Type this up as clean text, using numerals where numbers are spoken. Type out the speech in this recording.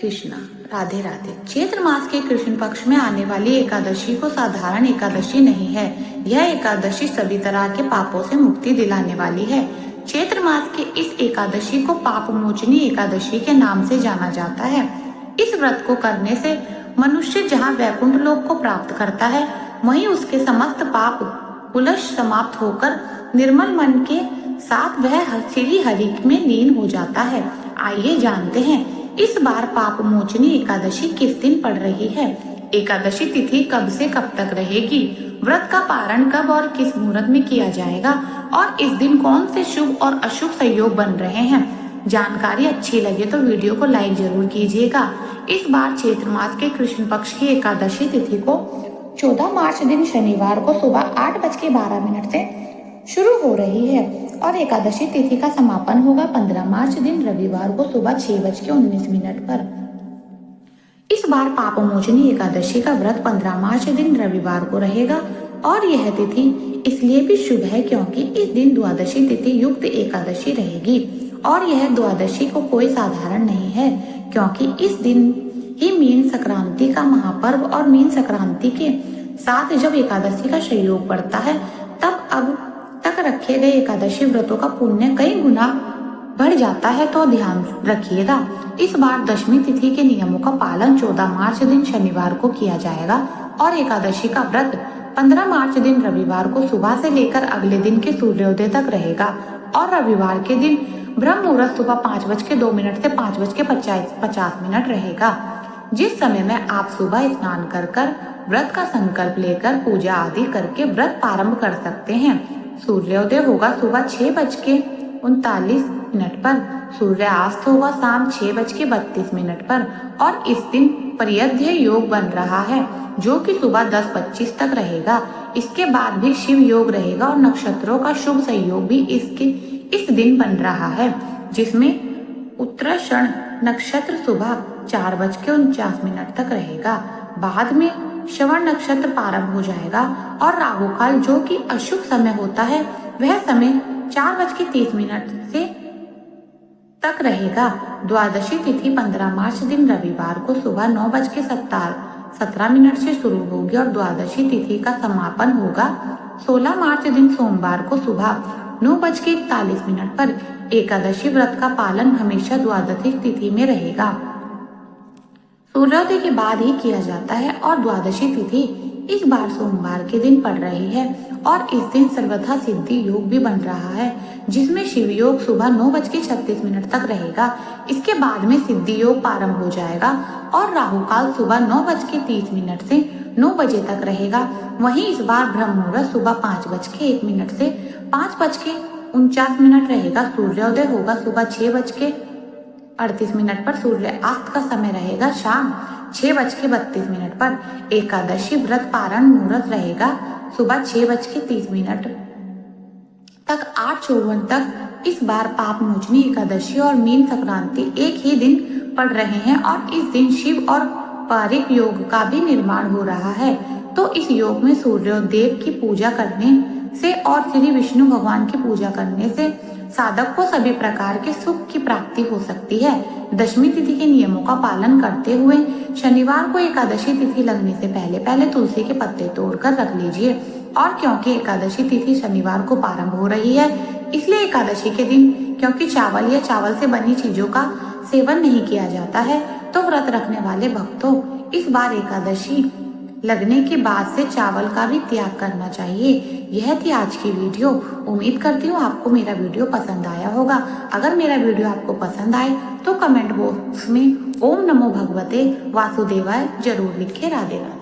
कृष्णा, राधे राधे। चैत्र मास के कृष्ण पक्ष में आने वाली एकादशी को साधारण एकादशी नहीं है। यह एकादशी सभी तरह के पापों से मुक्ति दिलाने वाली है। चैत्र मास के इस एकादशी को पाप मोचनी एकादशी के नाम से जाना जाता है। इस व्रत को करने से मनुष्य जहाँ वैकुंठ लोक को प्राप्त करता है, वहीं उसके समस्त पाप कुलश समाप्त होकर निर्मल मन के साथ वह श्री हरि में लीन हो जाता है। आइए जानते हैं इस बार पाप मोचनी एकादशी किस दिन पड़ रही है। एकादशी तिथि कब से कब तक रहेगी, व्रत का पारण कब और किस मुहूर्त में किया जाएगा और इस दिन कौन से शुभ और अशुभ संयोग बन रहे हैं। जानकारी अच्छी लगे तो वीडियो को लाइक जरूर कीजिएगा। इस बार चैत्र मास के कृष्ण पक्ष की एकादशी तिथि को 14 मार्च दिन शनिवार को सुबह 8:12 से शुरू हो रही है और एकादशी तिथि का समापन होगा 15 मार्च दिन रविवार को सुबह 6:19 पर। इस बार पाप मोचनी एकादशी का व्रत 15 मार्च दिन रविवार को रहेगा और यह तिथि इसलिए भी शुभ है क्योंकि इस दिन द्वादशी तिथि युक्त एकादशी रहेगी और यह द्वादशी को कोई साधारण नहीं है क्योंकि इस दिन ही मीन संक्रांति का महापर्व और मीन संक्रांति के साथ जब एकादशी का संयोग पड़ता है तब अब तक रखे गए एकादशी व्रतों का पुण्य कई गुना बढ़ जाता है। तो ध्यान रखिएगा, इस बार दशमी तिथि के नियमों का पालन 14 मार्च दिन शनिवार को किया जाएगा और एकादशी का व्रत 15 मार्च दिन रविवार को सुबह से लेकर अगले दिन के सूर्योदय तक रहेगा और रविवार के दिन ब्रह्म मुहूर्त सुबह 5:02 से 5:50 रहेगा, जिस समय में आप सुबह स्नान कर व्रत का संकल्प लेकर पूजा आदि करके व्रत प्रारंभ कर सकते हैं। सूर्योदय होगा सुबह 6:39 पर, सूर्यास्त होगा शाम 6:32 पर और इस दिन पर्यध्य योग बन रहा है जो कि सुबह 10:25 तक रहेगा। इसके बाद भी शिव योग रहेगा और नक्षत्रों का शुभ संयोग भी इस दिन बन रहा है जिसमें उत्तराषाढ़ नक्षत्र सुबह 4:49 तक रहेगा। बाद में श्रवण नक्षत्र प्रारंभ हो जाएगा और राहु काल जो कि अशुभ समय होता है वह समय 4:30 से तक रहेगा। द्वादशी तिथि 15 मार्च दिन रविवार को सुबह 9:17 से शुरू होगी और द्वादशी तिथि का समापन होगा 16 मार्च दिन सोमवार को सुबह 9:41 पर। एकादशी व्रत का पालन हमेशा द्वादशी तिथि में रहेगा, सूर्योदय के बाद ही किया जाता है और द्वादशी तिथि इस बार सोमवार के दिन पड़ रही है और इस दिन सर्वथा सिद्धि योग भी बन रहा है जिसमें शिव योग सुबह 9:36 तक रहेगा। इसके बाद में सिद्धि योग प्रारंभ हो जाएगा और राहु काल सुबह 9:30 से 9 बजे तक रहेगा। वहीं इस बार ब्रह्म मुहूर्त सुबह 5:01 से 5:49 रहेगा। सूर्योदय होगा सुबह 6:38 पर, सूर्यास्त का समय रहेगा शाम 6:32 पर। एकादशी व्रत पारण मुहूर्त रहेगा सुबह 6:30 तक 8:54 तक। इस बार पाप मोचनी एकादशी और मीन संक्रांति एक ही दिन पड़ रहे हैं और इस दिन शिव और पारिक योग का भी निर्माण हो रहा है। तो इस योग में सूर्योदेव की पूजा करने से और श्री विष्णु भगवान की पूजा करने से साधक को सभी प्रकार के सुख की प्राप्ति हो सकती है। दशमी तिथि के नियमों का पालन करते हुए शनिवार को एकादशी तिथि लगने से पहले तुलसी के पत्ते तोड़कर रख लीजिए और क्योंकि एकादशी तिथि शनिवार को प्रारंभ हो रही है इसलिए एकादशी के दिन क्योंकि चावल या चावल से बनी चीजों का सेवन नहीं किया जाता है तो व्रत रखने वाले भक्तों इस बार एकादशी लगने के बाद से चावल का भी त्याग करना चाहिए। यह थी आज की वीडियो। उम्मीद करती हूँ आपको मेरा वीडियो पसंद आया होगा। अगर मेरा वीडियो आपको पसंद आए तो कमेंट बॉक्स में ओम नमो भगवते वासुदेवाय जरूर लिखे। राधे राधे।